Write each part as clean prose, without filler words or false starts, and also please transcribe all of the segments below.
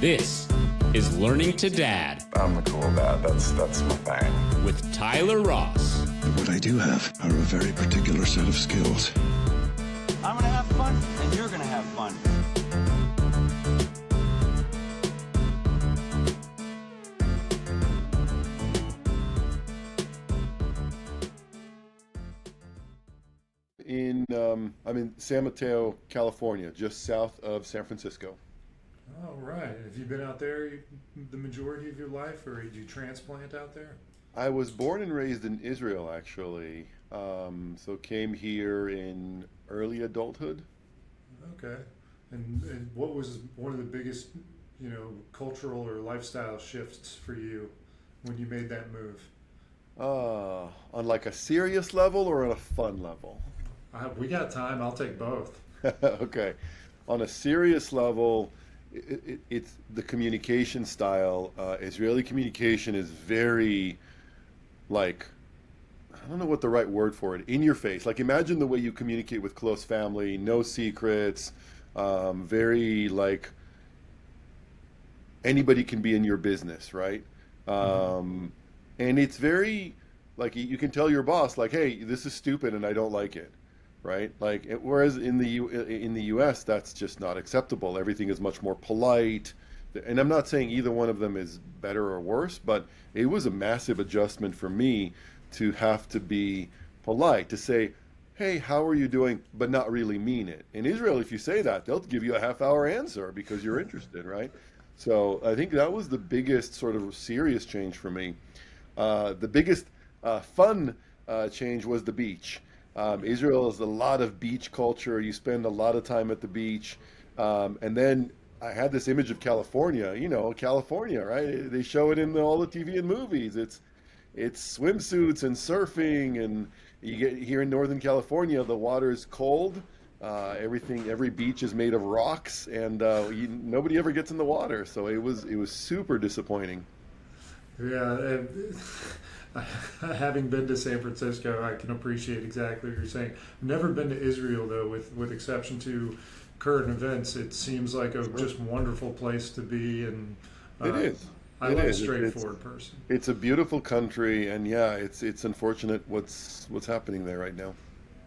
This is Learning to Dad I'm the cool dad. That's my thing. with Tyler Ross. But what I do have are a very particular set of skills. I'm gonna have fun, and you're gonna have fun. I'm in San Mateo, California, just south of San Francisco. Oh, right. Have you been out there the majority of your life, or did you transplant out there? I was born and raised in Israel, actually. So came here in early adulthood. Okay. And what was one of the biggest, cultural or lifestyle shifts for you when you made that move? On like a serious level or on a fun level? We got time. I'll take both. Okay. On a serious level, it's the communication style. Israeli communication is very, like, I don't know what the right word for it, in your face. Like, imagine the way you communicate with close family, no secrets, very, like, anybody can be in your business, right? And it's very, like, you can tell your boss, like, hey, this is stupid and I don't like it. Right? Like, whereas in the U.S., that's just not acceptable. Everything is much more polite. And I'm not saying either one of them is better or worse, but it was a massive adjustment for me to have to be polite, to say, hey, how are you doing, but not really mean it. In Israel, if you say that, they'll give you a half-hour answer because you're interested, right? So I think that was the biggest sort of serious change for me. The biggest fun change was the beach. Israel is a lot of beach culture. You spend a lot of time at the beach. And then I had this image of California, California, right? They show it in all the TV and movies. It's swimsuits and surfing, and you get here in Northern California, the water is cold. Every beach is made of rocks, and nobody ever gets in the water. So it was super disappointing. Yeah. Having been to San Francisco, I can appreciate exactly what you're saying. I've never been to Israel, though, with exception to current events. It seems like a just wonderful place to be, and It is. I It love a is. straightforward person. It's a beautiful country, and yeah, it's unfortunate what's happening there right now.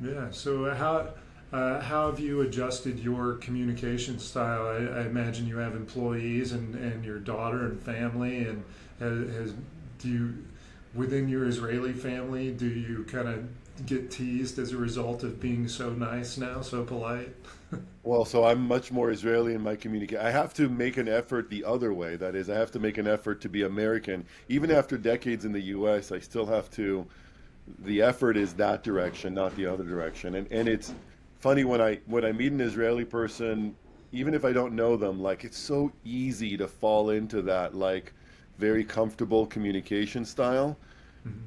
Yeah. So how have you adjusted your communication style? I imagine you have employees and your daughter and family, and do you, within your Israeli family, do you kind of get teased as a result of being so nice now, so polite? Well, so I'm much more Israeli in my communication. I have to make an effort the other way. That is, I have to make an effort to be American. Even after decades in the U.S., I still have to, the effort is that direction, not the other direction. And it's funny when I meet an Israeli person, even if I don't know them, like, it's so easy to fall into that, like, very comfortable communication style.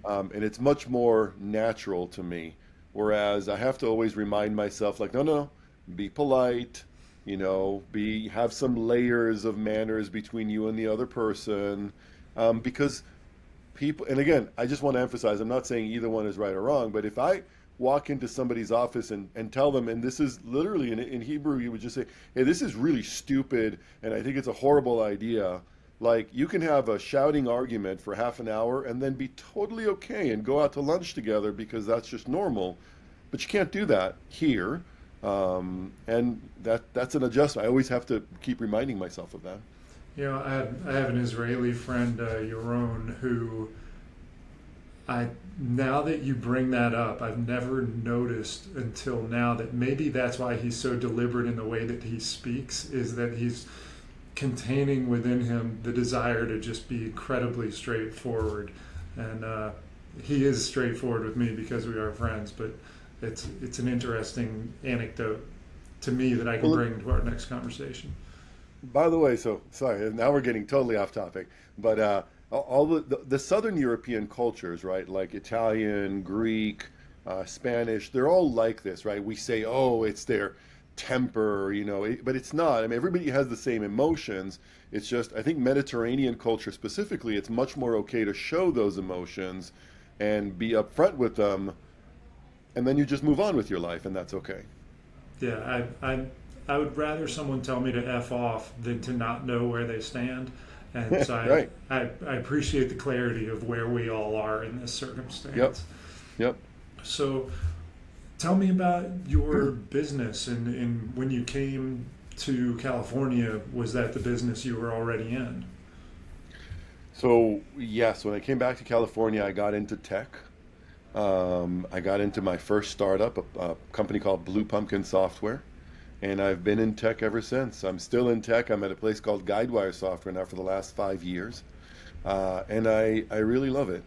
And it's much more natural to me. Whereas I have to always remind myself, like, no, be polite, have some layers of manners between you and the other person. Because people, and again, I just want to emphasize, I'm not saying either one is right or wrong, but if I walk into somebody's office and tell them, and this is literally in Hebrew, you would just say, hey, this is really stupid, and I think it's a horrible idea. Like, you can have a shouting argument for half an hour and then be totally okay and go out to lunch together because that's just normal. But you can't do that here. And that's an adjustment. I always have to keep reminding myself of that. I have an Israeli friend, Yaron, who now that you bring that up, I've never noticed until now that maybe that's why he's so deliberate in the way that he speaks, is that he's containing within him the desire to just be incredibly straightforward. And he is straightforward with me because we are friends, but it's an interesting anecdote to me that I can bring to our next conversation. By the way, so sorry, now we're getting totally off topic, but all the Southern European cultures, right, like Italian, Greek, Spanish, they're all like this, right? We say, oh, it's their temper, but it's not. I mean, everybody has the same emotions. It's just, I think Mediterranean culture specifically, it's much more okay to show those emotions and be upfront with them, and then you just move on with your life, and that's okay. Yeah, I would rather someone tell me to F off than to not know where they stand. And so Right. I appreciate the clarity of where we all are in this Yep. circumstance. Yep. So tell me about your business and when you came to California, was that the business you were already in? So yes, when I came back to California, I got into tech. I got into my first startup, a company called Blue Pumpkin Software, and I've been in tech ever since. I'm still in tech. I'm at a place called Guidewire Software now for the last 5 years, and I really love it.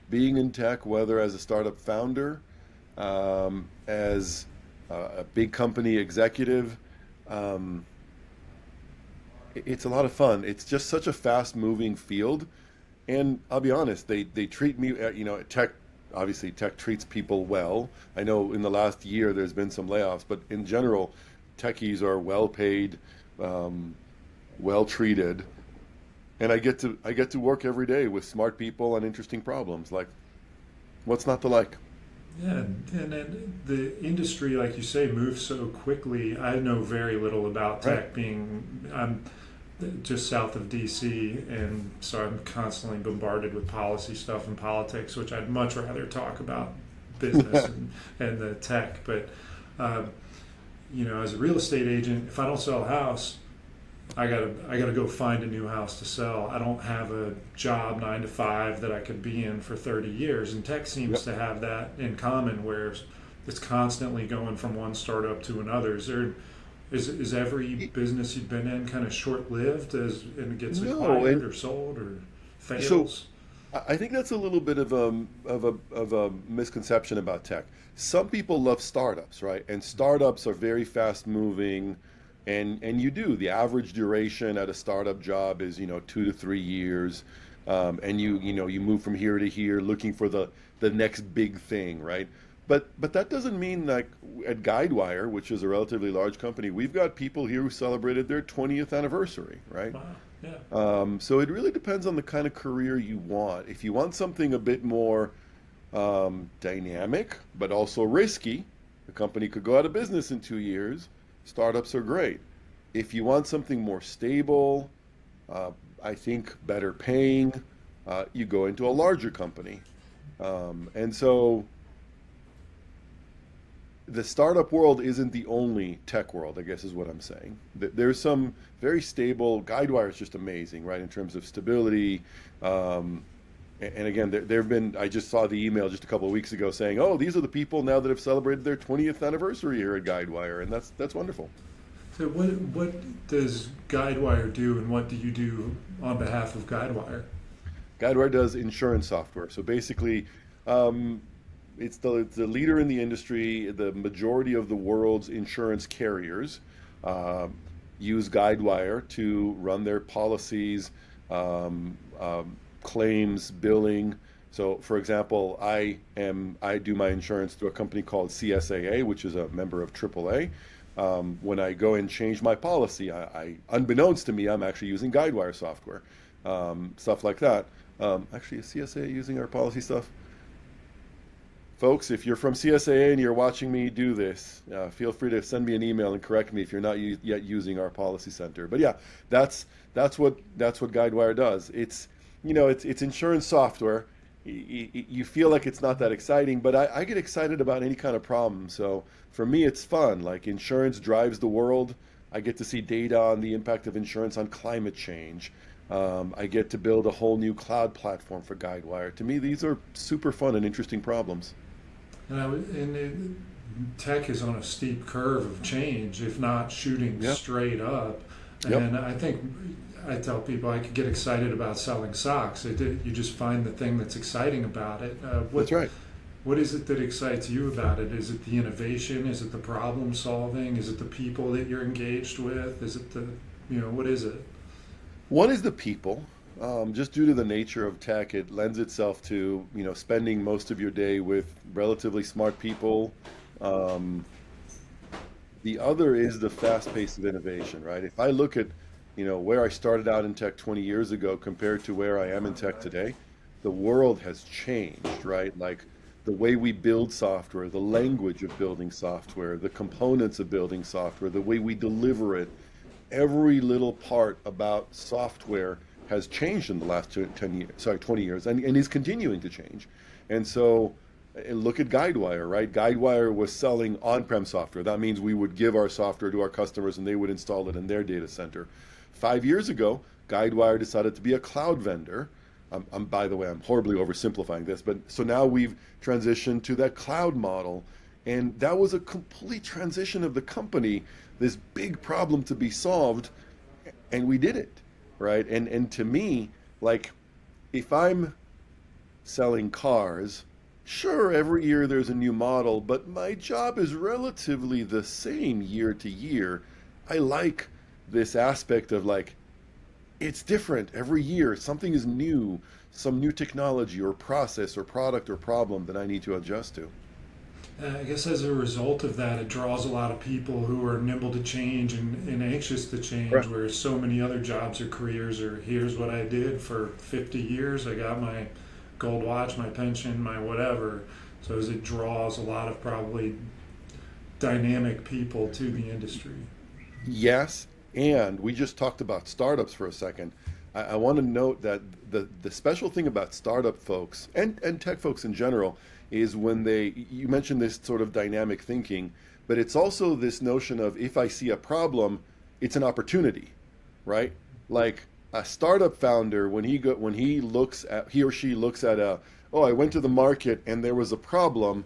Being in tech, whether as a startup founder, as a big company executive, um, it's a lot of fun. It's just such a fast-moving field, and I'll be honest, they treat me, tech. Obviously, tech treats people well. I know in the last year there's been some layoffs, but in general, techies are well paid, um, well treated, and I get to work every day with smart people on interesting problems. Like, what's not to like? Yeah, and then the industry, like you say, moves so quickly. I know very little about Right. tech. I'm just south of DC, and so I'm constantly bombarded with policy stuff and politics, which I'd much rather talk about business and the tech. But uh, as a real estate agent, if I don't sell a house, I gotta go find a new house to sell. I don't have a job 9 to 5 that I could be in for 30 years. And tech seems Yep. to have that in common, where it's constantly going from one startup to another. Is every business you've been in kind of short lived as and it gets No, acquired and or sold or so fails? I think that's a little bit of a misconception about tech. Some people love startups, right? And startups are very fast moving, and you do. The average duration at a startup job is 2 to 3 years, and you move from here to here looking for the next big thing, right? But that doesn't mean, like, at Guidewire, which is a relatively large company, we've got people here who celebrated their 20th anniversary, right? Wow. Yeah. So it really depends on the kind of career you want. If you want something a bit more dynamic, but also risky, the company could go out of business in 2 years. Startups are great. If you want something more stable, uh, I think better paying, you go into a larger company. And so the startup world isn't the only tech world, I guess is what I'm saying. There's some very stable. Guidewire is just amazing, right, in terms of stability. Um, and again, there have been. I just saw the email just a couple of weeks ago saying, "Oh, these are the people now that have celebrated their 20th anniversary here at Guidewire," and that's wonderful. So what does Guidewire do, and what do you do on behalf of Guidewire? Guidewire does insurance software. So basically, um, it's the leader in the industry. The majority of the world's insurance carriers um, use Guidewire to run their policies, um, claims, billing. So, for example, I do my insurance through a company called CSAA, which is a member of AAA. When I go and change my policy, unbeknownst to me, I'm actually using Guidewire software, stuff like that. Actually, is CSAA using our policy stuff? Folks, if you're from CSAA and you're watching me do this, feel free to send me an email and correct me if you're not yet using our policy center. But yeah, that's what Guidewire does. It's insurance software. You feel like it's not that exciting, but I get excited about any kind of problem. So for me, it's fun. Like, insurance drives the world. I get to see data on the impact of insurance on climate change. I get to build a whole new cloud platform for Guidewire. To me, these are super fun and interesting problems. Tech is on a steep curve of change, if not shooting Yep. straight up. Yep. And I think I tell people I could get excited about selling socks. You just find the thing that's exciting about it. That's right. What is it that excites you about it? Is it the innovation? Is it the problem solving? Is it the people that you're engaged with? Is it what is it? One is the people. Just due to the nature of tech, it lends itself to spending most of your day with relatively smart people. Um, the other is the fast pace of innovation, right? If I look at where I started out in tech 20 years ago compared to where I am in tech today, the world has changed, right? Like, the way we build software, the language of building software, the components of building software, the way we deliver it, every little part about software has changed in the last 10 years, 20 years, and is continuing to change. And so look at Guidewire, right? Guidewire was selling on-prem software. That means we would give our software to our customers and they would install it in their data center. 5 years ago, Guidewire decided to be a cloud vendor. By the way, I'm horribly oversimplifying this, but so now we've transitioned to that cloud model, and that was a complete transition of the company, this big problem to be solved, and we did it, right? And to me, like, if I'm selling cars, sure, every year there's a new model, but my job is relatively the same year to year. I like this aspect of like, it's different every year. Something is new, some new technology or process or product or problem that I need to adjust to. I guess as a result of that, it draws a lot of people who are nimble to change and anxious to change, Right. whereas so many other jobs or careers are here's what I did for 50 years. I got my gold watch, my pension, my whatever. So as it draws a lot of probably dynamic people to the industry. Yes, and we just talked about startups for a second. I want to note that the special thing about startup folks and tech folks in general is when you mentioned this sort of dynamic thinking, but it's also this notion of if I see a problem, it's an opportunity, right? Like a startup founder, when he or she looks at I went to the market and there was a problem,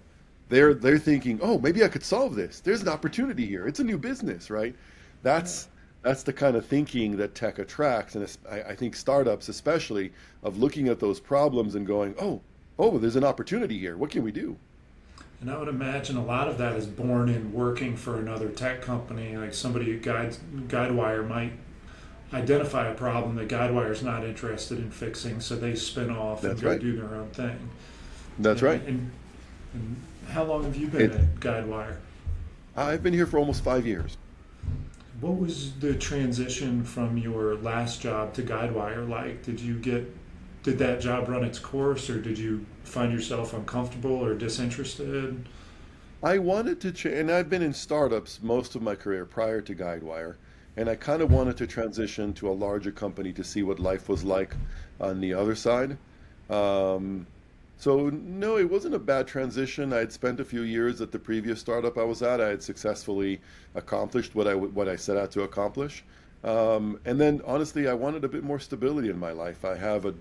they're thinking, oh, maybe I could solve this. There's an opportunity here. It's a new business, right? That's the kind of thinking that tech attracts, and I think startups especially, of looking at those problems and going, oh, there's an opportunity here. What can we do? And I would imagine a lot of that is born in working for another tech company, like somebody at Guidewire might identify a problem that Guidewire is not interested in fixing, so they spin off and That's go right. do their own thing. That's right. And how long have you been at Guidewire? I've been here for almost 5 years. What was the transition from your last job to Guidewire like? Did that job run its course, or did you find yourself uncomfortable or disinterested? I wanted to change, and I've been in startups most of my career prior to Guidewire, and I kind of wanted to transition to a larger company to see what life was like on the other side. So no, it wasn't a bad transition. I had spent a few years at the previous startup I was at. I had successfully accomplished what I set out to accomplish. And then honestly, I wanted a bit more stability in my life. I have a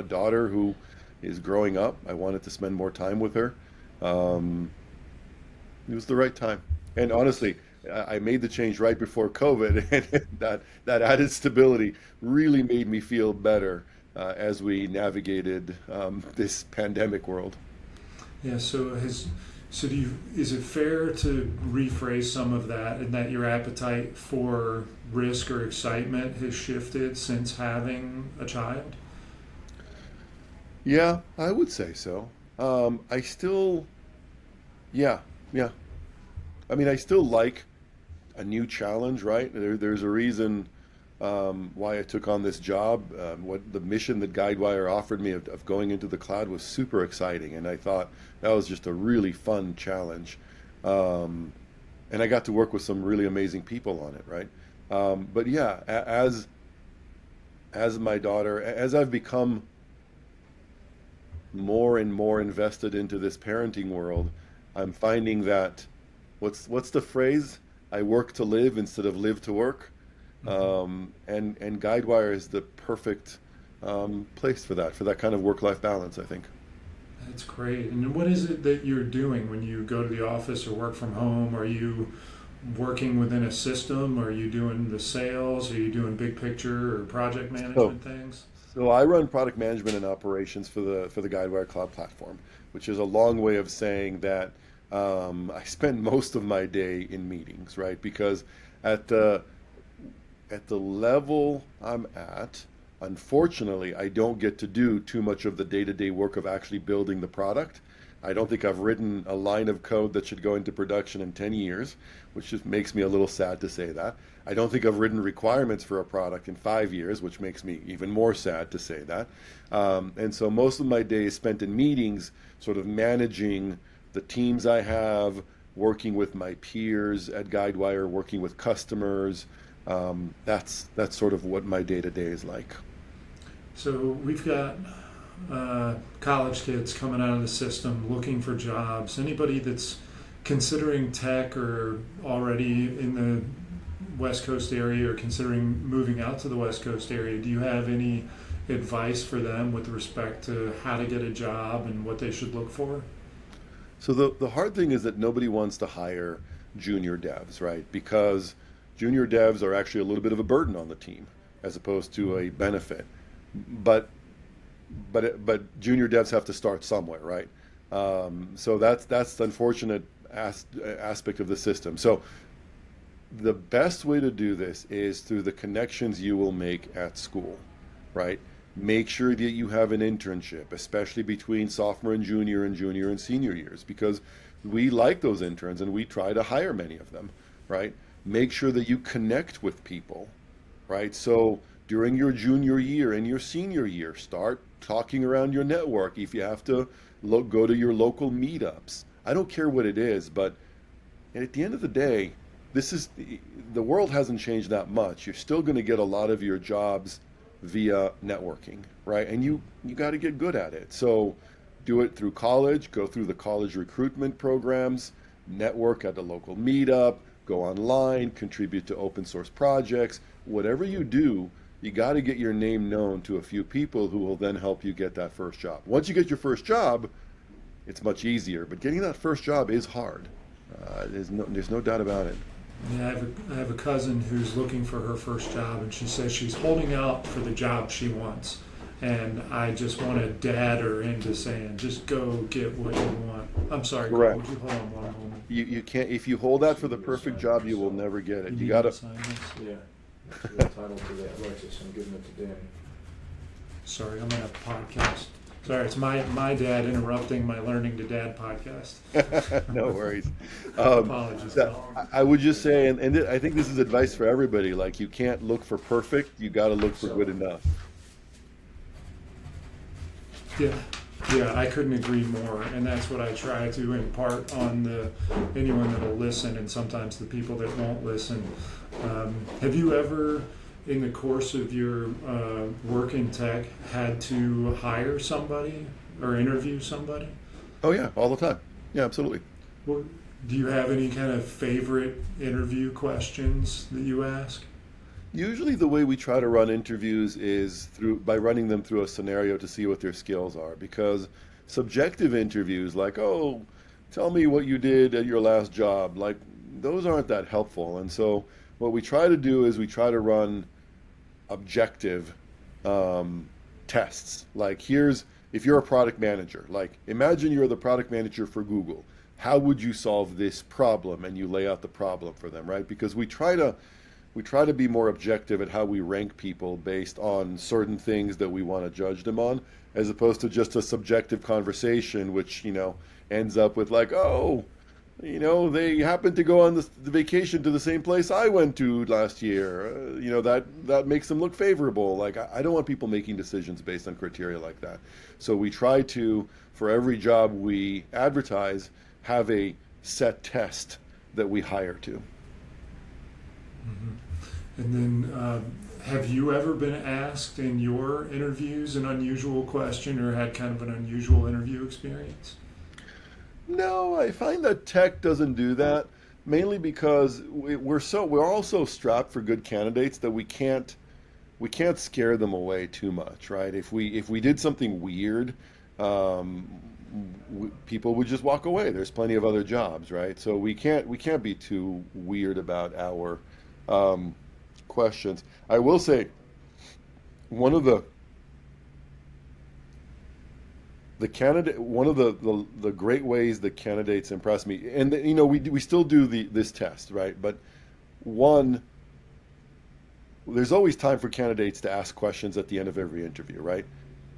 daughter who is growing up. I wanted to spend more time with her. It was the right time. And honestly, I made the change right before COVID, and that added stability really made me feel better as we navigated this pandemic world. Yeah. So is it fair to rephrase some of that, and that your appetite for risk or excitement has shifted since having a child? Yeah, I would say so. I still, yeah, yeah. I mean, I still like a new challenge, right? There's a reason why I took on this job. What the mission that Guidewire offered me of going into the cloud was super exciting, and I thought that was just a really fun challenge. And I got to work with some really amazing people on it, right? But yeah, as my daughter, as I've become more and more invested into this parenting world, I'm finding that what's the phrase? I work to live instead of live to work. And Guidewire is the perfect place for that kind of work-life balance, I think. That's great. And what is it that you're doing when you go to the office or work from home? Are you working within a system? Are you doing the sales? Are you doing big picture or project management things? So I run product management and operations for the Guidewire Cloud Platform, which is a long way of saying that I spend most of my day in meetings, right? Because at the level I'm at, unfortunately, I don't get to do too much of the day-to-day work of actually building the product. I don't think I've written a line of code that should go into production in 10 years, which just makes me a little sad to say that. I don't think I've written requirements for a product in 5 years, which makes me even more sad to say that. And so most of my day is spent in meetings, sort of managing the teams I have, working with my peers at Guidewire, working with customers. That's sort of what my day-to-day is like. So we've got college kids coming out of the system looking for jobs. Anybody that's considering tech or already in the West Coast area or considering moving out to the West Coast area, do you have any advice for them with respect to how to get a job and what they should look for? So the hard thing is that nobody wants to hire junior devs, right? Because junior devs are actually a little bit of a burden on the team as opposed to a benefit. But junior devs have to start somewhere, right? So that's the unfortunate aspect of the system. So the best way to do this is through the connections you will make at school, right? Make sure that you have an internship, especially between sophomore and junior and senior years, because we like those interns and we try to hire many of them, right? Make sure that you connect with people, right? So during your junior year and your senior year, start talking around your network. If you have to go to your local meetups, I don't care what it is, but at the end of the day, the world hasn't changed that much. You're still going to get a lot of your jobs via networking, right? And you got to get good at it. So do it through college, go through the college recruitment programs, network at the local meetup, go online, contribute to open source projects. Whatever you do, you got to get your name known to a few people who will then help you get that first job. Once you get your first job, it's much easier, but getting that first job is hard. There's no doubt about it. Yeah, I have a cousin who's looking for her first job, and she says she's holding out for the job she wants. And I just want to dad her into saying, just go get what you want. I'm sorry, Correct. Would you hold on one moment? You can't, if you hold out for the perfect job, you will never get it. You got to sign this? Yeah. You're entitled to that, Alexis. I'm giving it to Danny. Sorry, I'm on a podcast. Sorry, it's my dad interrupting my Learning to Dad podcast. No worries. Apologies. I would just say, and I think this is advice for everybody, like you can't look for perfect, you got to look for good enough. Yeah, I couldn't agree more, and that's what I try to impart on anyone that will listen, and sometimes the people that won't listen. Have you ever, in the course of your work in tech, had to hire somebody or interview somebody? Oh yeah, all the time. Yeah, absolutely. Well, do you have any kind of favorite interview questions that you ask? Usually the way we try to run interviews is by running them through a scenario to see what their skills are, because subjective interviews like, oh, tell me what you did at your last job, like those aren't that helpful. And so what we try to do is we try to run objective tests. Like if you're a product manager, like imagine you're the product manager for Google. How would you solve this problem? And you lay out the problem for them, right? Because we try to be more objective at how we rank people based on certain things that we want to judge them on, as opposed to just a subjective conversation, which, ends up with like, oh, they happened to go on the vacation to the same place I went to last year. That makes them look favorable. Like, I don't want people making decisions based on criteria like that. So we try to, for every job we advertise, have a set test that we hire to. Mm-hmm. And then, have you ever been asked in your interviews an unusual question or had kind of an unusual interview experience? No, I find that tech doesn't do that, mainly because we're also strapped for good candidates that we can't scare them away too much, right? If we did something weird, people would just walk away. There's plenty of other jobs, right? So we can't be too weird about our questions. I will say one of the great ways that candidates impress me, and we still do this test, right? But there's always time for candidates to ask questions at the end of every interview, right?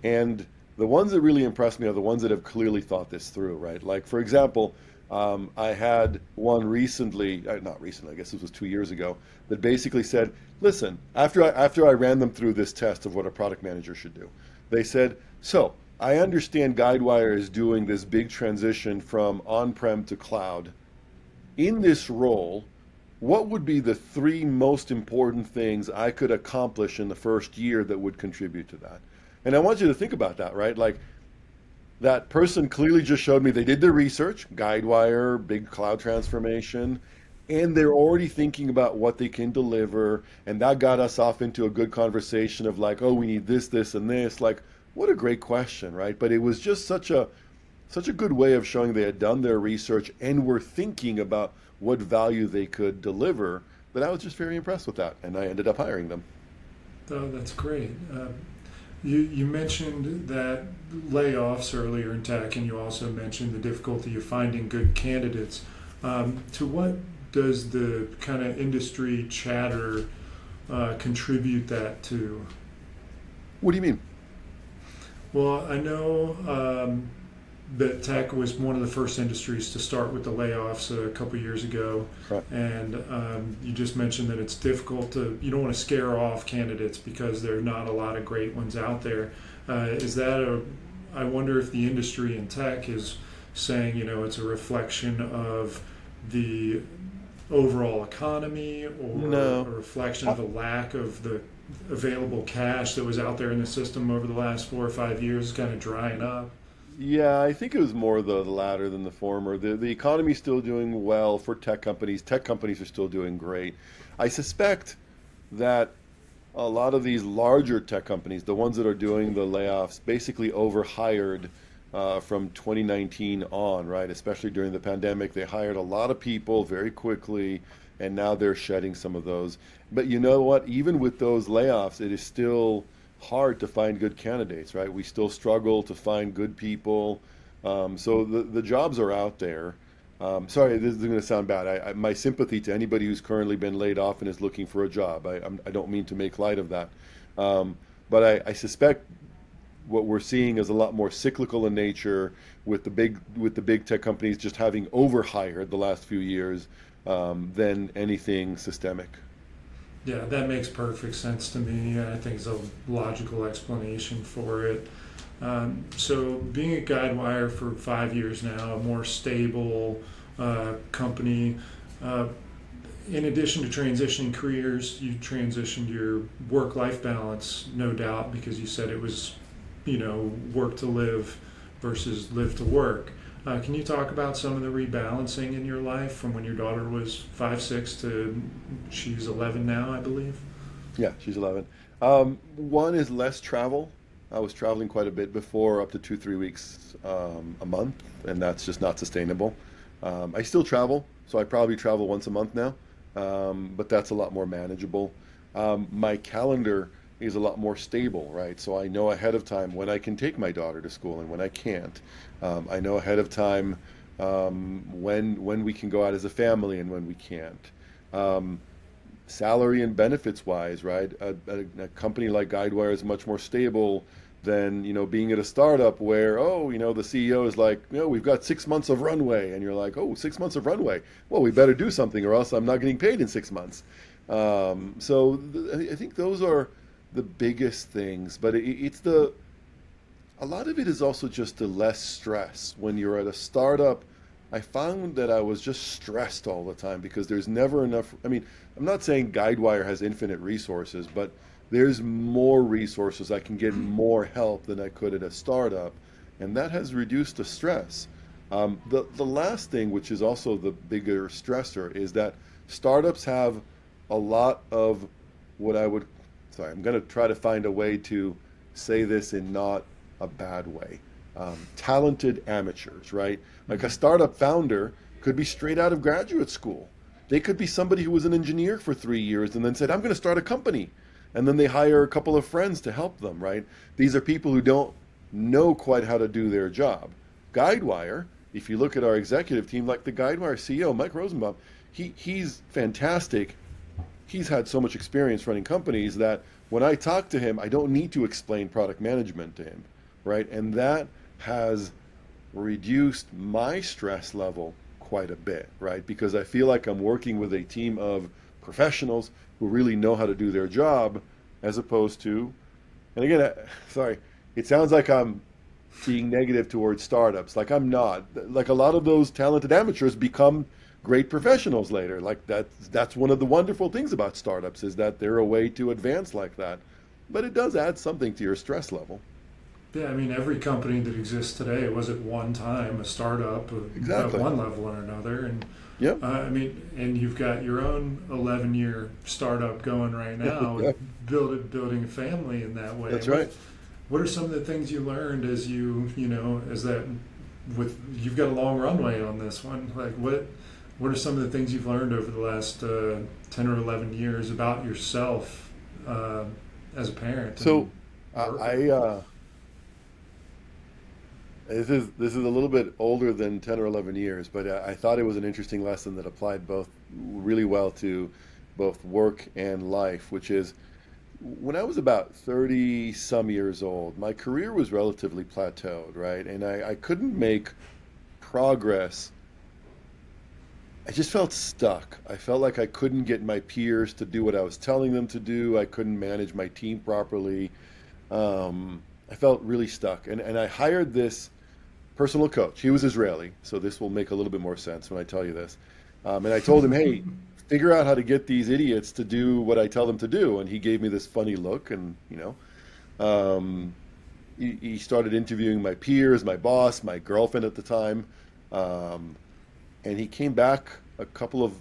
And The ones that really impress me are the ones that have clearly thought this through, right? Like, for example, I had one recently, not recently, I guess this was 2 years ago, that basically said, listen, after I ran them through this test of what a product manager should do, they said, so I understand Guidewire is doing this big transition from on-prem to cloud. In this role, what would be the 3 most important things I could accomplish in the first year that would contribute to that? And I want you to think about that, right? Like, that person clearly just showed me they did their research, Guidewire, big cloud transformation, and they're already thinking about what they can deliver. And that got us off into a good conversation of like, oh, we need this, this, and this. Like, what a great question, right? But it was just such a good way of showing they had done their research and were thinking about what value they could deliver, that I was just very impressed with that. And I ended up hiring them. Oh, that's great. You mentioned that layoffs earlier in tech, and you also mentioned the difficulty of finding good candidates. To what does the kind of industry chatter contribute that to? What do you mean? Well, I know that tech was one of the first industries to start with the layoffs a couple years ago. Right. And you just mentioned that it's difficult you don't want to scare off candidates because there are not a lot of great ones out there. I wonder if the industry in tech is saying, it's a reflection of the overall economy, or No. a reflection of the lack of the available cash that was out there in the system over the last 4 or 5 years, kind of drying up. Yeah, I think it was more the latter than the former. The economy's still doing well for tech companies. Tech companies are still doing great. I suspect that a lot of these larger tech companies, the ones that are doing the layoffs, basically overhired from 2019 on, right? Especially during the pandemic, they hired a lot of people very quickly, and now they're shedding some of those. But you know what? Even with those layoffs, it is still hard to find good candidates, right? We still struggle to find good people. So the jobs are out there. Sorry, this is going to sound bad. My sympathy to anybody who's currently been laid off and is looking for a job. I don't mean to make light of that. But I suspect what we're seeing is a lot more cyclical in nature, with the big tech companies just having overhired the last few years than anything systemic. Yeah, that makes perfect sense to me. I think it's a logical explanation for it. So being at Guidewire for 5 years now, a more stable company, in addition to transitioning careers, you transitioned your work-life balance, no doubt, because you said it was, work to live versus live to work. Can you talk about some of the rebalancing in your life from when your daughter was 5, 6 to she's 11 now, I believe? Yeah, she's 11. One is less travel. I was traveling quite a bit before, up to 2-3 weeks a month, and that's just not sustainable. I still travel, so I probably travel once a month now, but that's a lot more manageable. My calendar is a lot more stable, right? So I know ahead of time when I can take my daughter to school and when I can't. I know ahead of time when we can go out as a family and when we can't. Salary and benefits wise, right? A company like Guidewire is much more stable than being at a startup where the CEO is like, we've got 6 months of runway, and you're like, 6 months of runway. Well, we better do something or else I'm not getting paid in 6 months. I think those are the biggest things, but a lot of it is also just the less stress. When you're at a startup, I found that I was just stressed all the time because there's never enough. I mean, I'm not saying Guidewire has infinite resources, but there's more resources. I can get more help than I could at a startup, and that has reduced the stress. The last thing, which is also the bigger stressor, is that startups have a lot of what I would, I'm going to try to find a way to say this in not a bad way. Talented amateurs, right? Like a startup founder could be straight out of graduate school. They could be somebody who was an engineer for 3 years and then said, I'm going to start a company. And then they hire a couple of friends to help them, right? These are people who don't know quite how to do their job. Guidewire, if you look at our executive team, like the Guidewire CEO, Mike Rosenbaum, he's fantastic. He's had so much experience running companies that when I talk to him, I don't need to explain product management to him. right? And that has reduced my stress level quite a bit, right? Because I feel like I'm working with a team of professionals who really know how to do their job, as opposed to, and again, sorry, it sounds like I'm being negative towards startups. Like I'm not. Like a lot of those talented amateurs become great professionals later. Like that's one of the wonderful things about startups, is that they're a way to advance like that. But it does add something to your stress level. Yeah, I mean, every company that exists today was at one time a startup Exactly. at one level or another. And Yep. I mean, and you've got your own 11-year startup going right now, Yep. building a family in that way. That's right. What are some of the things you learned as as that, with, you've got a long runway on this one. Like what are some of the things you've learned over the last 10 or 11 years about yourself as a parent? So and I this is a little bit older than 10 or 11 years, but I thought it was an interesting lesson that applied both really well to both work and life, which is when I was about 30 some years old, my career was relatively plateaued, right? And I couldn't make progress. I just felt stuck. I felt like I couldn't get my peers to do what I was telling them to do. I couldn't manage my team properly. I felt really stuck. And I hired this personal coach. He was Israeli, so this will make a little bit more sense when I tell you this. And I told him, hey, figure out how to get these idiots to do what I tell them to do. And he gave me this funny look, and he started interviewing my peers, my boss, my girlfriend at the time. And he came back a couple of,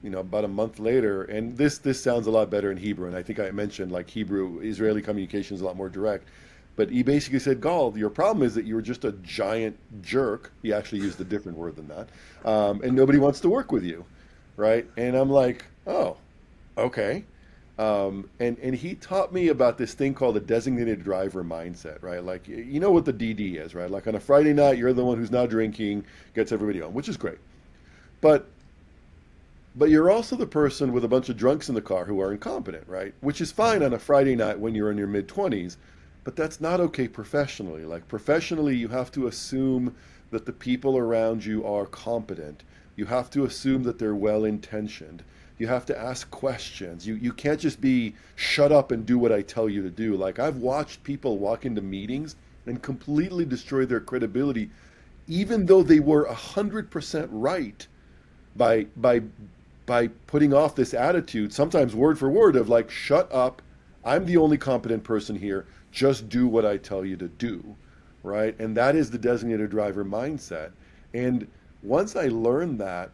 about a month later, and this sounds a lot better in Hebrew. And I think I mentioned like Hebrew, Israeli communication is a lot more direct. But he basically said, Gal, your problem is that you're just a giant jerk. He actually used a different word than that. And nobody wants to work with you, right? And I'm like, oh, okay. And he taught me about this thing called the designated driver mindset, right? Like, you know what the DD is, right? Like on a Friday night, you're the one who's not drinking, gets everybody home, which is great. But you're also the person with a bunch of drunks in the car who are incompetent, right? Which is fine on a Friday night when you're in your mid-20s, but that's not okay professionally. Like professionally, you have to assume that the people around you are competent. You have to assume that they're well-intentioned. You have to ask questions. You can't just be shut up and do what I tell you to do. Like I've watched people walk into meetings and completely destroy their credibility, even though they were 100% right by putting off this attitude, sometimes word for word, of like, shut up, I'm the only competent person here, just do what I tell you to do, right? And that is the designated driver mindset. And once I learned that,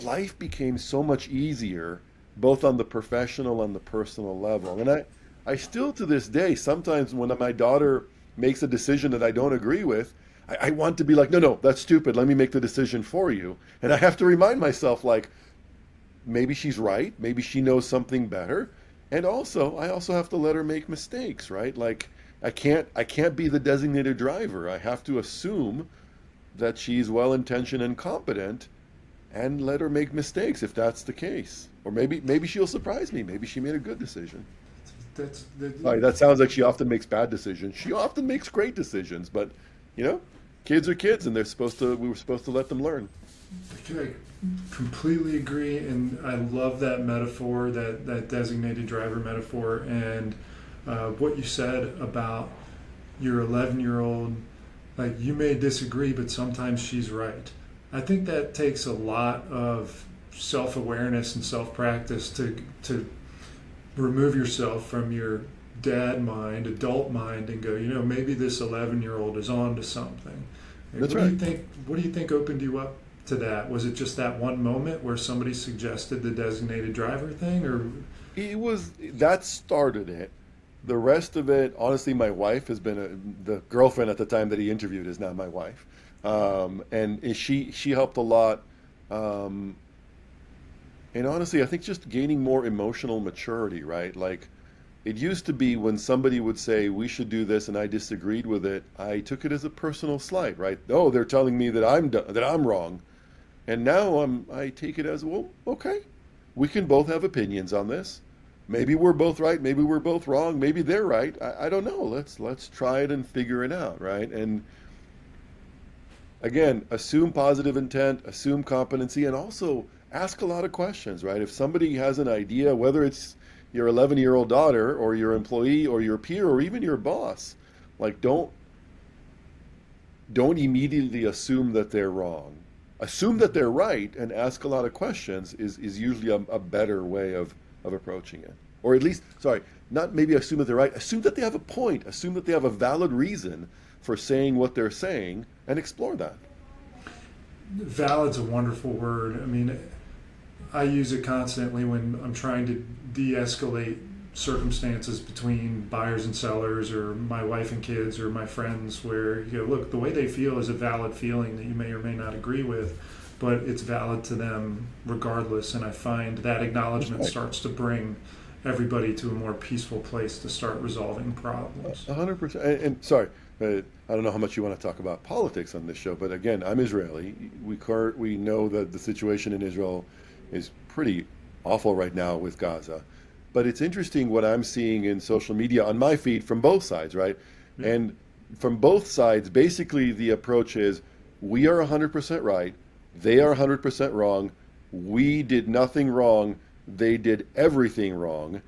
life became so much easier, both on the professional and the personal level. And I still to this day, sometimes when my daughter makes a decision that I don't agree with, I want to be like, no, that's stupid. Let me make the decision for you. And I have to remind myself, like, maybe she's right. Maybe she knows something better. And also, I also have to let her make mistakes, right? Like, I can't be the designated driver. I have to assume that she's well-intentioned and competent, and let her make mistakes if that's the case. Or maybe she'll surprise me. Maybe she made a good decision. Right, that sounds like she often makes bad decisions. She often makes great decisions, but kids are kids, and we were supposed to let them learn. I completely agree, and I love that metaphor, that designated driver metaphor, and what you said about your 11-year-old. Like, you may disagree, but sometimes she's right. I think that takes a lot of self-awareness and self-practice to remove yourself from your dad mind, adult mind, and go, maybe this 11-year-old is on to something. That's right. What do you think opened you up to that? Was it just that one moment where somebody suggested the designated driver thing, or? That started it. The rest of it, honestly, my wife has been the girlfriend at the time that he interviewed is now my wife. And she helped a lot. And honestly, I think just gaining more emotional maturity, right? Like, it used to be when somebody would say, we should do this, and I disagreed with it, I took it as a personal slight, right? Oh, they're telling me that I'm wrong. And now I take it as, well, okay, we can both have opinions on this. maybe we're both right, maybe we're both wrong, maybe they're right. I don't know. Let's try it and figure it out, right? And again, assume positive intent, assume competency, and also ask a lot of questions, right? If somebody has an idea, whether it's your 11-year-old daughter or your employee or your peer or even your boss, like don't immediately assume that they're wrong. Assume that they're right and ask a lot of questions is usually a better way of approaching it. Or at least, sorry, not maybe assume that they're right, assume that they have a point, assume that they have a valid reason for saying what they're saying, and explore that. Valid's a wonderful word. I mean, I use it constantly when I'm trying to de-escalate circumstances between buyers and sellers, or my wife and kids, or my friends, where you go, look, the way they feel is a valid feeling that you may or may not agree with, but it's valid to them regardless. And I find that acknowledgement starts to bring everybody to a more peaceful place to start resolving problems. 100%. And sorry, I don't know how much you want to talk about politics on this show, but again, I'm Israeli. We know that the situation in Israel is pretty awful right now with Gaza. But it's interesting what I'm seeing in social media on my feed from both sides, right? Yeah. And from both sides, basically the approach is we are 100% right, they are 100% wrong, we did nothing wrong, they did everything wrong.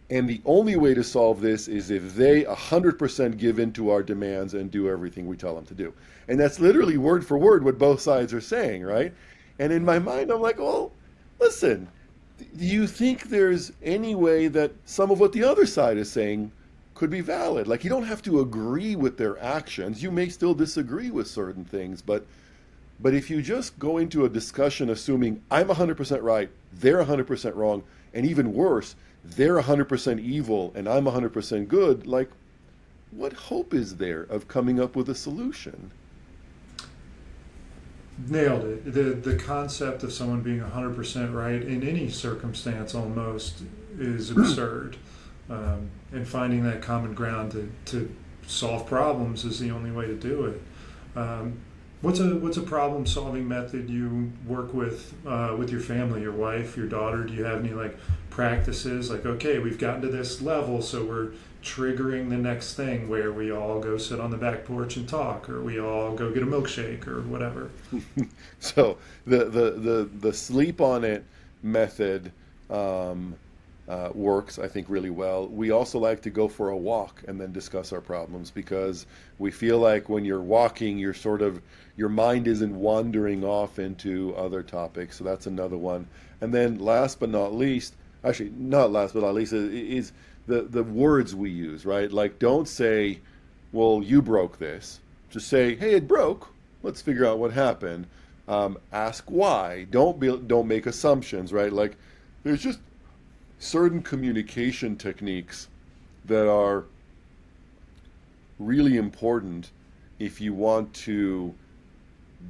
And the only way to solve this is if they 100% give in to our demands and do everything we tell them to do. And that's literally word for word what both sides are saying, right? And in my mind, I'm like, well, listen, do you think there's any way that some of what the other side is saying could be valid? Like, you don't have to agree with their actions. You may still disagree with certain things, but if you just go into a discussion assuming I'm 100% right, they're 100% wrong, and even worse, they're 100% evil and I'm 100% good, like, what hope is there of coming up with a solution? Nailed it. The concept of someone being 100% right in any circumstance almost is absurd. And finding that common ground to solve problems is the only way to do it. What's a problem solving method you work with your family, your wife, your daughter? Do you have any like practices like, okay, we've gotten to this level, so we're triggering the next thing where we all go sit on the back porch and talk, or we all go get a milkshake or whatever? So the sleep on it method works, I think, really well. We also like to go for a walk and then discuss our problems, because we feel like when you're walking, your mind isn't wandering off into other topics. So that's another one. And then last but not least, actually not last but not least, is the words we use, right? Like, don't say, well, you broke this. Just say, hey, it broke. Let's figure out what happened. Ask why. Don't make assumptions, right? Like, there's just certain communication techniques that are really important if you want to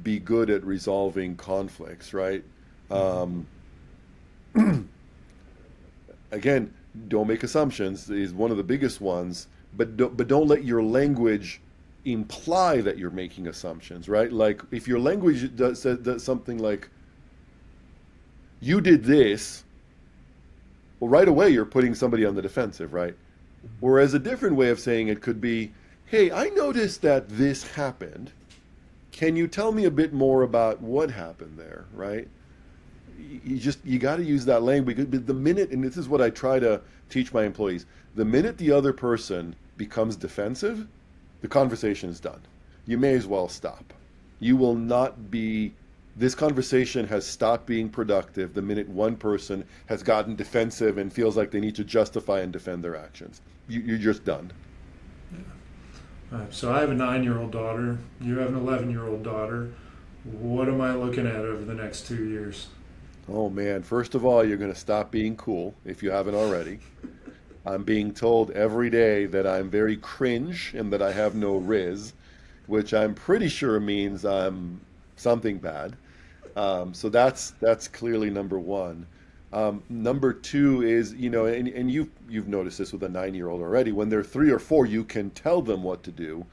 be good at resolving conflicts, right? Again, don't make assumptions is one of the biggest ones, but don't let your language imply that you're making assumptions, right? Like, if your language does something like, you did this, well, right away you're putting somebody on the defensive, right? Whereas a different way of saying it could be, hey, I noticed that this happened. Can you tell me a bit more about what happened there, right? You got to use that language. The minute, and this is what I try to teach my employees, the minute the other person becomes defensive, the conversation is done. You may as well stop. You will not be, this conversation has stopped being productive the minute one person has gotten defensive and feels like they need to justify and defend their actions. You're just done. Yeah. So I have a 9-year-old daughter. You have an 11-year-old daughter. What am I looking at over the next 2 years? Oh man, first of all, you're going to stop being cool if you haven't already. I'm being told every day that I'm very cringe and that I have no riz, which I'm pretty sure means I'm something bad. So that's clearly number one. Number two is, and you've noticed this with a 9-year-old already. When they're 3 or 4, you can tell them what to do.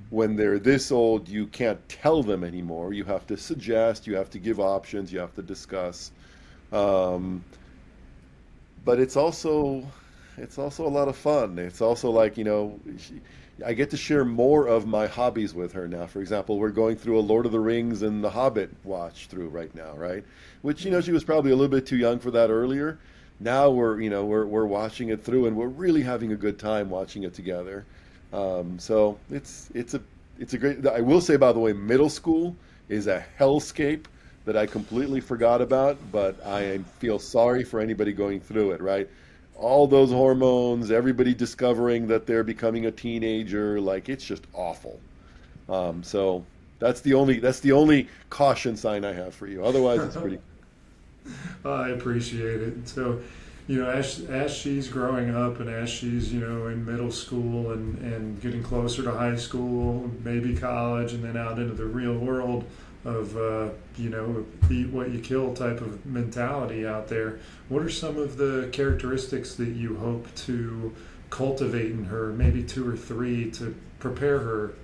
When they're this old, you can't tell them anymore. You have to suggest, you have to give options, you have to discuss. But it's also it's also a lot of fun. It's also like, I get to share more of my hobbies with her now. For example, we're going through a Lord of the Rings and the Hobbit watch through right now, right? Which, she was probably a little bit too young for that earlier. Now we're watching it through, and we're really having a good time watching it together. So it's a great. I will say, by the way, middle school is a hellscape that I completely forgot about, but I feel sorry for anybody going through it, right? All those hormones, everybody discovering that they're becoming a teenager, like it's just awful. So that's the only caution sign I have for you. Otherwise, it's pretty. I appreciate it. So, as she's growing up and as she's, in middle school and getting closer to high school, maybe college, and then out into the real world of, eat what you kill type of mentality out there, what are some of the characteristics that you hope to cultivate in her, maybe 2 or 3, to prepare her?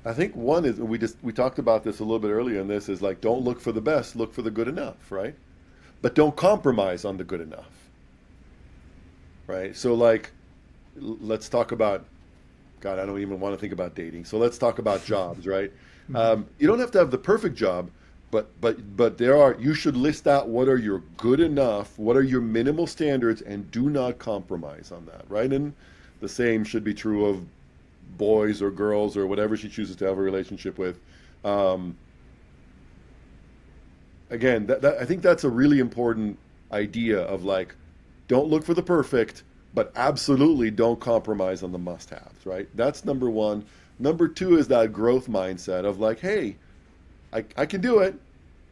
I think one is we talked about this a little bit earlier, and this is like, don't look for the best, look for the good enough, right? But don't compromise on the good enough, right? So like, let's talk about, God, I don't even want to think about dating. So let's talk about jobs, right? You don't have to have the perfect job, but you should list out what are your good enough, what are your minimal standards, and do not compromise on that, right? And the same should be true of boys or girls or whatever she chooses to have a relationship with. Again, I think that's a really important idea of like, don't look for the perfect, but absolutely don't compromise on the must-haves, right? That's number one. Number two is that growth mindset of like, hey, I can do it.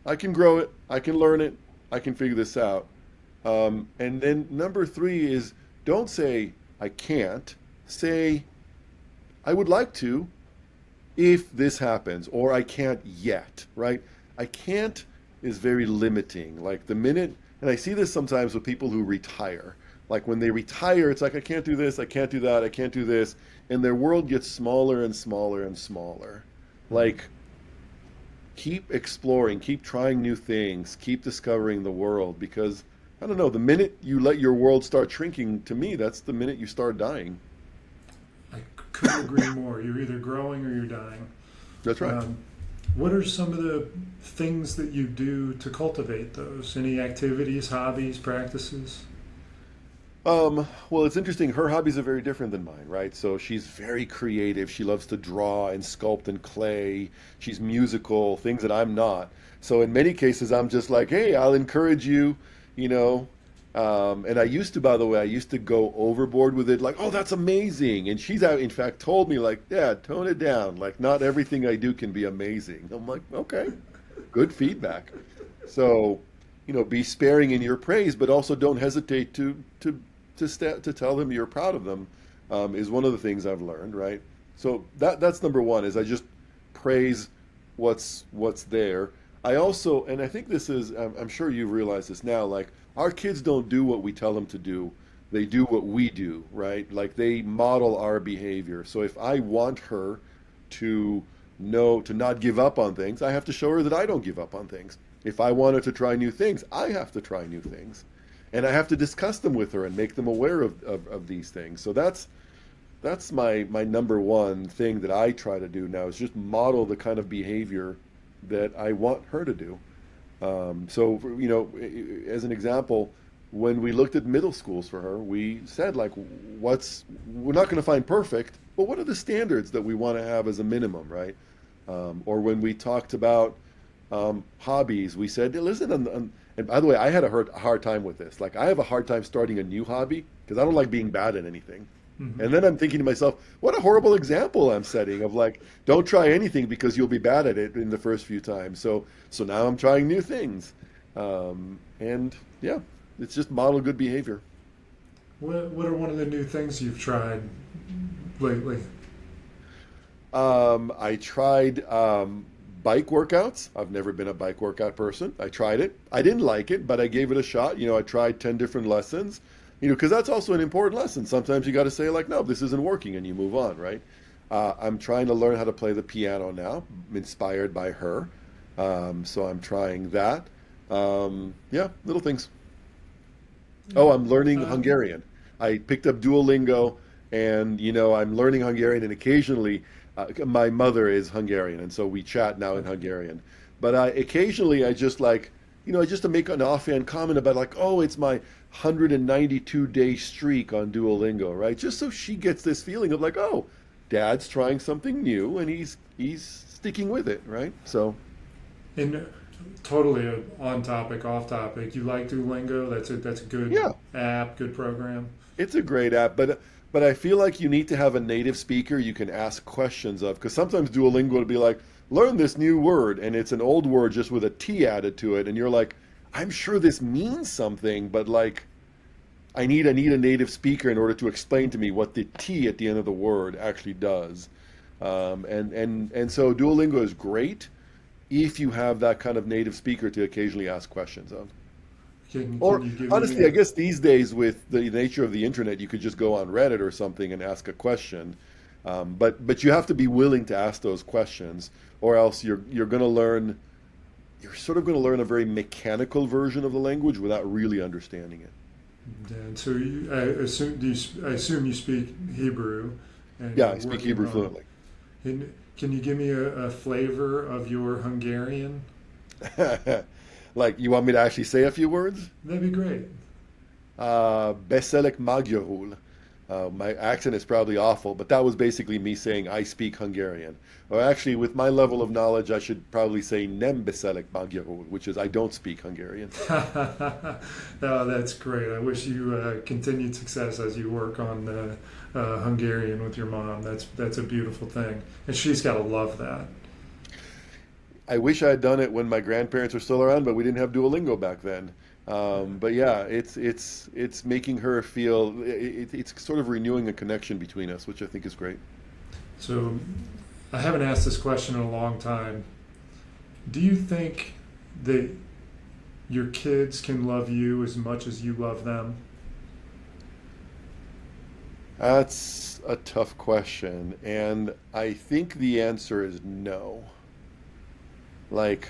I can grow it. I can learn it. I can figure this out. And then number three is don't say I can't. Say I would like to if this happens, or I can't yet, right? I can't is very limiting. Like the minute, and I see this sometimes with people who retire. Like when they retire, it's like, I can't do this, I can't do that, I can't do this. And their world gets smaller and smaller and smaller. Like, keep exploring, keep trying new things, keep discovering the world, because, I don't know, the minute you let your world start shrinking, to me, that's the minute you start dying. I couldn't agree more. You're either growing or you're dying. That's right. What are some of the things that you do to cultivate those? Any activities, hobbies, practices? Well, it's interesting. Her hobbies are very different than mine, right? So she's very creative. She loves to draw and sculpt and clay. She's musical, things that I'm not. So in many cases, I'm just like, hey, I'll encourage you, you know. And I used to, by the way, I used to go overboard with it, like, oh, that's amazing. And she's, in fact, told me, like, yeah, tone it down. Like, not everything I do can be amazing. I'm like, okay, good feedback. So, you know, be sparing in your praise, but also don't hesitate to tell them you're proud of them, is one of the things I've learned, right? So that's number one, is I just praise what's there. I also, and I think this is, I'm sure you've realized this now, like, our kids don't do what we tell them to do. They do what we do, right? Like, they model our behavior. So if I want her to know to not give up on things, I have to show her that I don't give up on things. If I want her to try new things, I have to try new things. And I have to discuss them with her and make them aware of these things. So that's my number one thing that I try to do now, is just model the kind of behavior that I want her to do. So, you know, as an example, when we looked at middle schools for her, we said, like, we're not going to find perfect, but what are the standards that we want to have as a minimum, right? Or when we talked about hobbies, we said, listen, and by the way, I had a hard time with this. Like, I have a hard time starting a new hobby because I don't like being bad at anything. Mm-hmm. And then I'm thinking to myself, what a horrible example I'm setting of, like, don't try anything because you'll be bad at it in the first few times. So now I'm trying new things. And yeah, it's just model good behavior. What are one of the new things you've tried lately? I tried bike workouts. I've never been a bike workout person. I tried it. I didn't like it, but I gave it a shot. You know, I tried 10 different lessons, you know, because that's also an important lesson. Sometimes you got to say, like, no, this isn't working, and you move on, right? I'm trying to learn how to play the piano now, inspired by her. So I'm trying that. Yeah, little things. Oh, I'm learning Hungarian. I picked up Duolingo, and I'm learning Hungarian, and occasionally my mother is Hungarian, and so we chat now in Hungarian. But occasionally I just just to make an offhand comment about like, oh, it's my 192-day streak on Duolingo, right? Just so she gets this feeling of like, oh, Dad's trying something new, and he's sticking with it, right? So, And totally on topic, off topic. You like Duolingo? That's a good app, good program. it's a great app, but I feel like you need to have a native speaker you can ask questions of, because sometimes Duolingo will be like, learn this new word, and it's an old word just with a T added to it, and you're like, I'm sure this means something, but like, I need a native speaker in order to explain to me what the T at the end of the word actually does. And so Duolingo is great if you have that kind of native speaker to occasionally ask questions of. Can Or you give honestly, me I guess these days with the nature of the internet, you could just go on Reddit or something and ask a question. But you have to be willing to ask those questions, or else you're going to learn. You're sort of going to learn a very mechanical version of the language without really understanding it. And so I assume you speak Hebrew. And Yeah, you're I speak working Hebrew on- fluently. And can you give me a flavor of your Hungarian? Like, you want me to actually say a few words? That'd be great. Beszélek magyarul. My accent is probably awful, but that was basically me saying I speak Hungarian. Or actually, with my level of knowledge, I should probably say nem beszélek magyarul, which is I don't speak Hungarian. Oh, that's great. I wish you continued success as you work on Hungarian with your mom. That's a beautiful thing, and she's got to love that. I wish I had done it when my grandparents were still around, but we didn't have Duolingo back then. But yeah, it's making her feel it's sort of renewing a connection between us, which I think is great. So, I haven't asked this question in a long time. Do you think that your kids can love you as much as you love them? That's a tough question, and I think the answer is no. Like,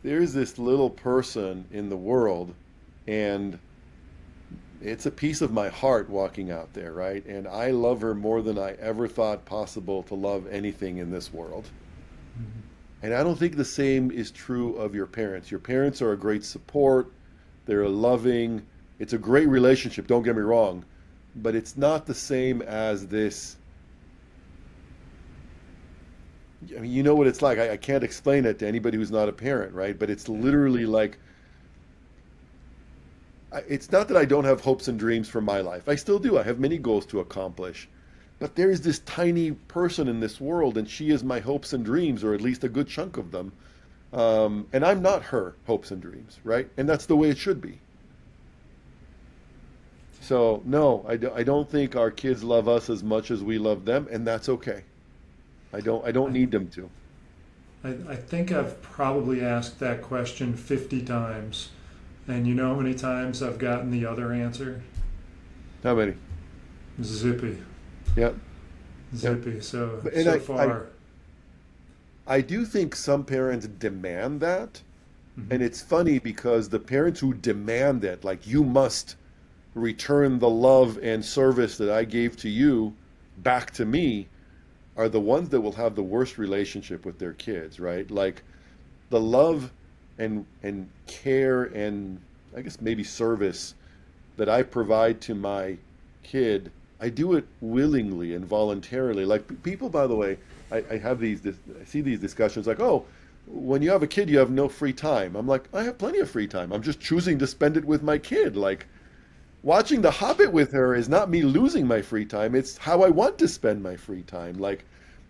there's this little person in the world, and it's a piece of my heart walking out there, right? And I love her more than I ever thought possible to love anything in this world. And I don't think the same is true of your parents. Your parents are a great support, they're loving, it's a great relationship, don't get me wrong, but it's not the same as this. I mean, you know what it's like. I can't explain it to anybody who's not a parent, right? But it's literally like, it's not that I don't have hopes and dreams for my life. I still do. I have many goals to accomplish. But there is this tiny person in this world, and she is my hopes and dreams, or at least a good chunk of them. And I'm not her hopes and dreams, right? And that's the way it should be. So, no, I don't think our kids love us as much as we love them, and that's okay. I don't need them to. I think I've probably asked that question 50 times. And you know how many times I've gotten the other answer? How many? Zippy. Yep. Zippy. So And far. I do think some parents demand that. Mhm. And it's funny because the parents who demand it, like, you must return the love and service that I gave to you back to me, are the ones that will have the worst relationship with their kids, right? Like, the love and care and I guess maybe service that I provide to my kid, I do it willingly and voluntarily. Like, people, by the way, I see these discussions like, oh, when you have a kid, you have no free time. I'm like, I have plenty of free time. I'm just choosing to spend it with my kid. Like, watching The Hobbit with her is not me losing my free time. It's how I want to spend my free time. Like,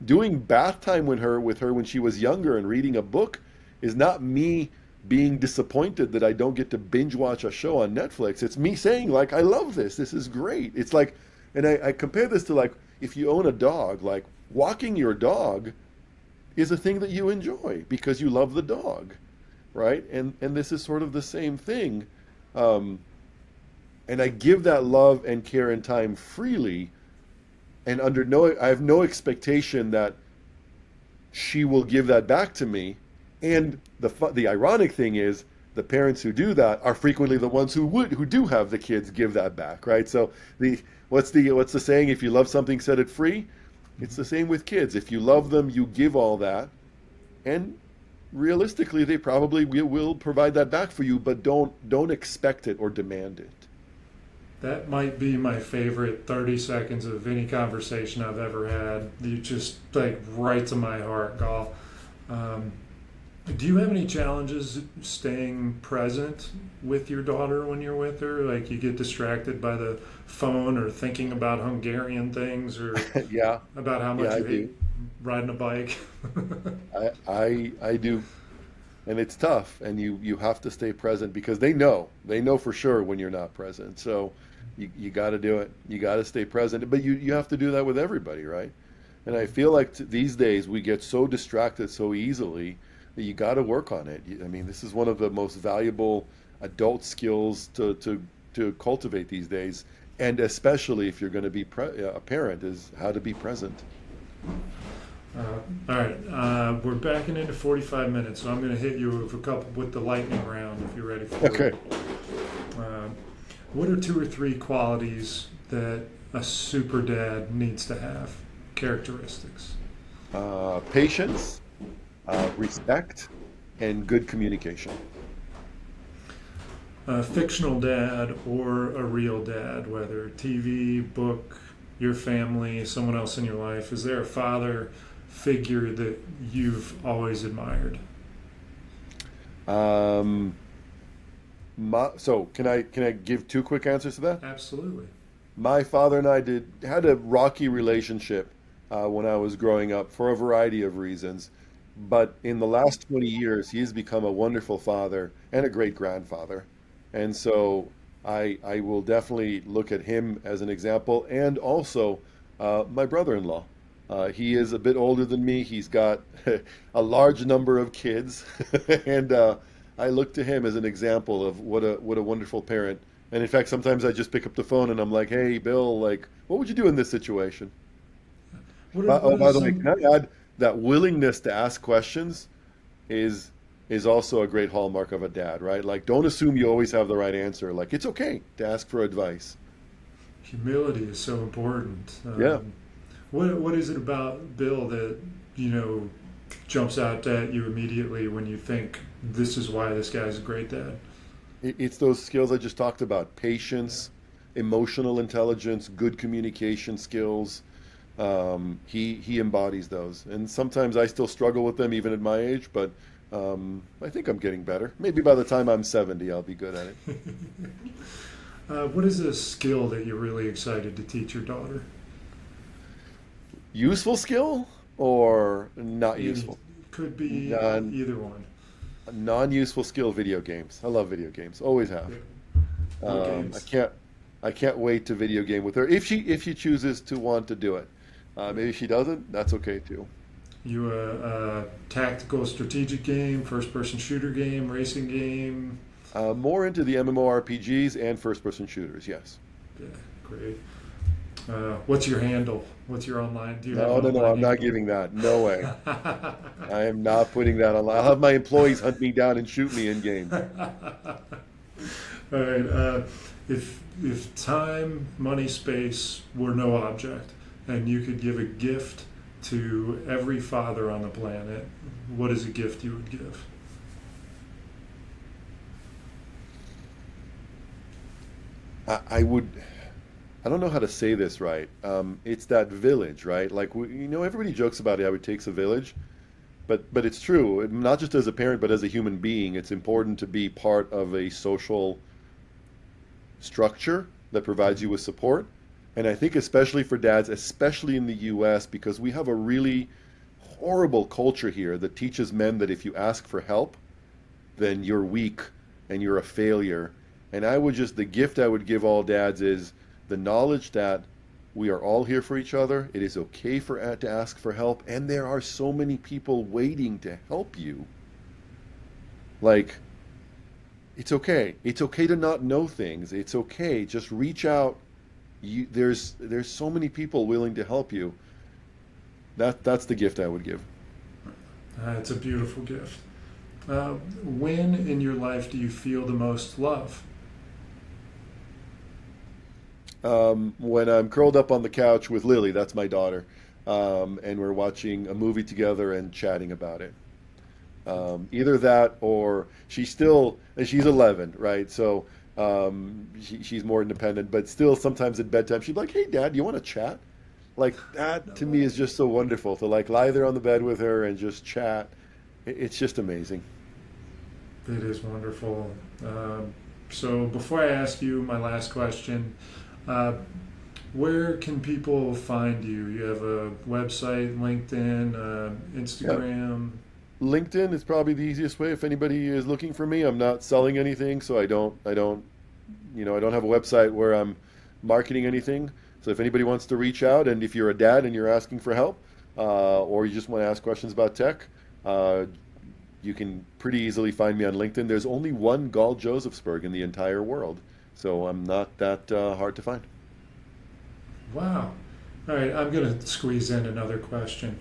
doing bath time with her when she was younger and reading a book is not me being disappointed that I don't get to binge watch a show on Netflix. It's me saying, like, I love this. This is great. It's like, and I compare this to, like, if you own a dog, like, walking your dog is a thing that you enjoy because you love the dog, right? And this is sort of the same thing. And I give that love and care and time freely, and I have no expectation that she will give that back to me. And the ironic thing is, the parents who do that are frequently the ones who do have the kids give that back, right? So what's the saying? If you love something, set it free. It's the same with kids. If you love them, you give all that, and realistically, they probably will provide that back for you, but don't expect it or demand it. That might be my favorite 30 seconds of any conversation I've ever had. You just like right to my heart, Gol. Do you have any challenges staying present with your daughter when you're with her? Like you get distracted by the phone or thinking about Hungarian things or Yeah, about how much yeah, I you do. hate riding a bike? I do, and it's tough, and you have to stay present because they know for sure when you're not present. So you got to do it. You got to stay present, but you have to do that with everybody, right? And I feel like these days we get so distracted so easily that you got to work on it. I mean, this is one of the most valuable adult skills to cultivate these days, and especially if you're going to be a parent, is how to be present. All right, we're backing into 45 minutes, so I'm going to hit you with the lightning round if you're ready for Okay. it. What are 2 or 3 qualities that a super dad needs to have? Characteristics. Patience, respect, and good communication. A fictional dad or a real dad, whether TV, book, your family, someone else in your life. Is there a father figure that you've always admired? So can I give 2 quick answers to that? Absolutely. My father and I had a rocky relationship when I was growing up for a variety of reasons, but in the last 20 years, he's become a wonderful father and a great grandfather, and so I will definitely look at him as an example, and also my brother-in-law. He is a bit older than me. He's got a large number of kids, and I look to him as an example of what a wonderful parent. And in fact, sometimes I just pick up the phone and I'm like, "Hey, Bill, like, what would you do in this situation?" What By are the way, some? can I add that willingness to ask questions is also a great hallmark of a dad, right? Like, don't assume you always have the right answer. Like, it's okay to ask for advice. Humility is so important. Yeah. What is it about Bill that jumps out at you immediately when you think this is why this guy's a great dad? It's those skills I just talked about: patience, emotional intelligence, good communication skills. He embodies those, and sometimes I still struggle with them even at my age. But I think I'm getting better. Maybe by the time I'm 70, I'll be good at it. What is a skill that you're really excited to teach your daughter? Useful skill or not Either- useful? Could be None. either one. Non-useful skill: video games. I love video games. Always have. What I games? can't wait to video game with her if she chooses to want to do it. Maybe she doesn't. That's okay too. You a tactical strategic game, first-person shooter game, racing game? More into the MMORPGs and first-person shooters. Yes. Yeah, great. What's your handle? What's your online? Do you have No, an no, no. online I'm not handle? giving that. No way. I am not putting that on. I'll have my employees hunt me down and shoot me in game. All right. If time, money, space were no object, and you could give a gift to every father on the planet, what is a gift you would give? I would. I don't know how to say this right. It's that village, right? Like everybody jokes about how it takes a village, but it's true. Not just as a parent, but as a human being, it's important to be part of a social structure that provides you with support. And I think especially for dads, especially in the U.S., because we have a really horrible culture here that teaches men that if you ask for help, then you're weak and you're a failure. And the gift I would give all dads is the knowledge that we are all here for each other. It is okay to ask for help, and there are so many people waiting to help you. Like, it's okay. It's okay to not know things. It's okay. Just reach out. There's so many people willing to help you. That's the gift I would give. It's a beautiful gift. When in your life do you feel the most love? When I'm curled up on the couch with Lily, that's my daughter, and we're watching a movie together and chatting about it. Either that or she's 11, right? So she's more independent, but still sometimes at bedtime she's like, "Hey, Dad, you want to chat?" Like that to me is just so wonderful to like lie there on the bed with her and just chat. It's just amazing. It is wonderful. So before I ask you my last question, uh, where can people find you? You have a website, LinkedIn, Yeah. Instagram. LinkedIn is probably the easiest way if anybody is looking for me. I'm not selling anything, so I don't have a website where I'm marketing anything. So if anybody wants to reach out, and if you're a dad and you're asking for help, or you just want to ask questions about tech, uh, you can pretty easily find me on LinkedIn. There's only one Gall Josefsberg in the entire world, so I'm not that hard to find. Wow. All right, I'm going to squeeze in another question.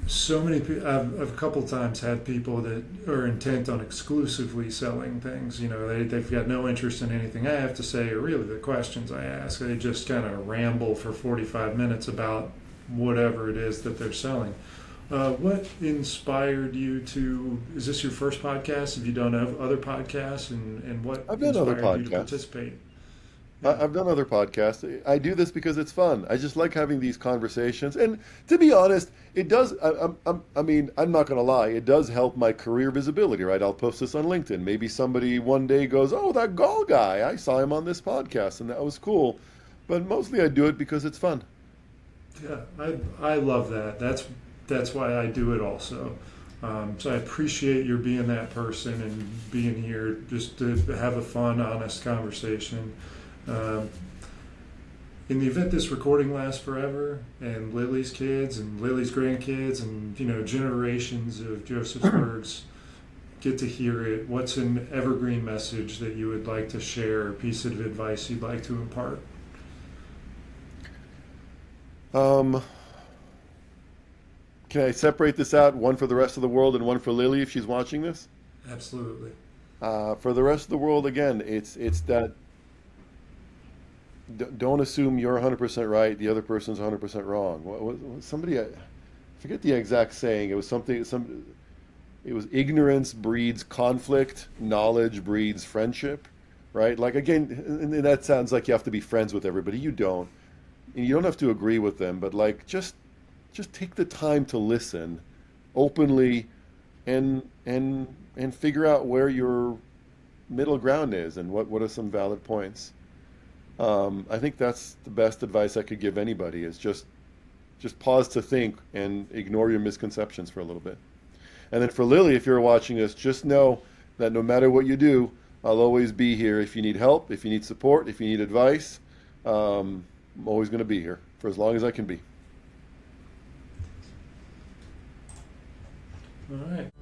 So many people, I've a couple times had people that are intent on exclusively selling things. You know, they've got no interest in anything I have to say or really the questions I ask. They just kind of ramble for 45 minutes about whatever it is that they're selling. What inspired you to, is this your first podcast? Have you done other podcasts, and what I've done other inspired you to podcasts. participate? Yeah. I've done other podcasts. I do this because it's fun. I just like having these conversations. And to be honest, it does. I mean, I'm not going to lie. It does help my career visibility, right? I'll post this on LinkedIn. Maybe somebody one day goes, "Oh, that Gall guy! I saw him on this podcast, and that was cool." But mostly, I do it because it's fun. Yeah, I love that. That's why I do it also. So I appreciate your being that person and being here just to have a fun, honest conversation. Um, in the event this recording lasts forever, and Lily's kids and Lily's grandkids and generations of Josephsbergs get to hear it, what's an evergreen message that you would like to share, a piece of advice you'd like to impart? Um, can I separate this out? One for the rest of the world and one for Lily if she's watching this. Absolutely. For the rest of the world, again, it's that don't assume you're 100% right, the other person's 100% wrong. Somebody, I forget the exact saying. It was something. It was ignorance breeds conflict, knowledge breeds friendship, right? Like again, and that sounds like you have to be friends with everybody. You don't. And you don't have to agree with them, but like just take the time to listen openly and figure out where your middle ground is and what are some valid points. I think that's the best advice I could give anybody is just pause to think and ignore your misconceptions for a little bit. And then for Lily, if you're watching this, just know that no matter what you do, I'll always be here if you need help, if you need support, if you need advice. I'm always going to be here for as long as I can be. All right.